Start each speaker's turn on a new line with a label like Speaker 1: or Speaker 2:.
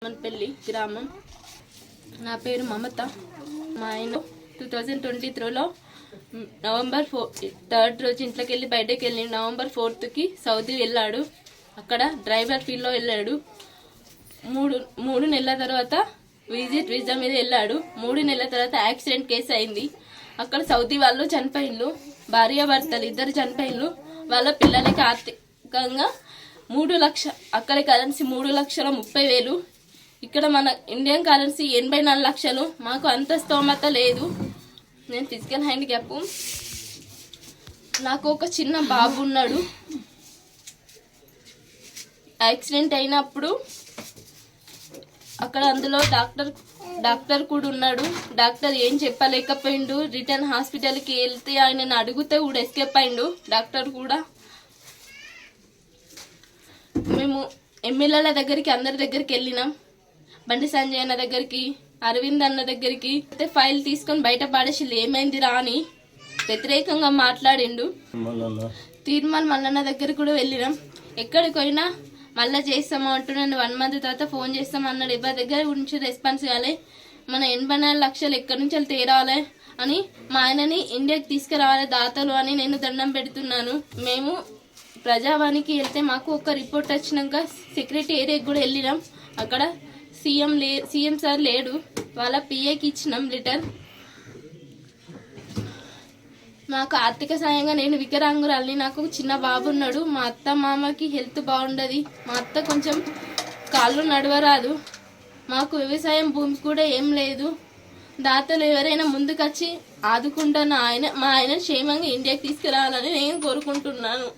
Speaker 1: రామన్పల్లి గ్రామం. నా పేరు మమత. మా ఆయన 2023లో నవంబర్ 3 రోజు ఇంట్లోకి వెళ్ళి బయటకు వెళ్ళి నవంబర్ 4కి సౌదీ వెళ్ళాడు. అక్కడ డ్రైవర్ ఫీల్డ్లో వెళ్ళాడు. మూడు నెలల తర్వాత విజిట్ వీసా మీద వెళ్ళాడు. 3 నెలల తర్వాత యాక్సిడెంట్ కేసు అయింది. అక్కడ సౌదీ వాళ్ళు చనిపోయిండ్రు. భార్యాభర్తలు ఇద్దరు చనిపోయిండ్రు. వాళ్ళ పిల్లలకి ఆర్థికంగా 3 లక్షలు, అక్కడ కరెన్సీ 3,30,000. ఇక్కడ మన ఇండియన్ కరెన్సీ 84 లక్షలు. మాకు అంత స్తోమత లేదు. నేను ఫిజికల్ హ్యాండిక్యాప్. నాకు ఒక చిన్న బాబు ఉన్నాడు. యాక్సిడెంట్ అయినప్పుడు అక్కడ అందులో డాక్టర్ కూడా ఉన్నాడు. డాక్టర్ ఏం చెప్పలేకపోయిండు. రిటర్న్ హాస్పిటల్కి వెళ్తే ఆయనను అడిగితే కూడా ఎస్కేప్ అయిండు డాక్టర్ కూడా. మేము ఎమ్మెల్యేల దగ్గరికి అందరి దగ్గరికి వెళ్ళినాం. బండి సంజయ్ అన్న దగ్గరికి, అరవింద్ అన్న దగ్గరికి. అయితే ఫైల్ తీసుకొని బయట పడేసి ఏమైందిరా అని వ్యతిరేకంగా మాట్లాడిండు. తీర్మాన్ మల్లన్న దగ్గర కూడా వెళ్ళినాం. ఎక్కడికి పోయినా మళ్ళీ చేస్తాము అంటున్నాను. 1 మంత్ తర్వాత ఫోన్ చేస్తాం అన్నాడు. ఎవరి దగ్గర గురించి రెస్పాన్స్ ఇవ్వాలి. మన 84 లక్షలు ఎక్కడి నుంచి తేరాలి అని మా ఆయనని ఇండియాకి తీసుకురావాలి దాతలు అని నేను దండం పెడుతున్నాను. మేము ప్రజావానికి వెళ్తే మాకు ఒక రిపోర్ట్ వచ్చినాక సెక్రటేరియట్ కూడా వెళ్ళినాం. అక్కడ సీఎం సార్ లేడు. వాళ్ళ పిఏకి ఇచ్చినాం లెటర్. మాకు ఆర్థిక సాయంగా, నేను వికలాంగురాలిని, నాకు చిన్న బాబు ఉన్నాడు. మా అత్త మామకి హెల్త్ బాగుండదు. మా అత్త కొంచెం కాళ్ళు నడవరాదు. మాకు వ్యవసాయం భూమి కూడా ఏం లేదు. దాతలు ఎవరైనా ముందుకొచ్చి ఆదుకుంటాను. మా ఆయన క్షేమంగా ఇండియాకి తీసుకురావాలని నేను కోరుకుంటున్నాను.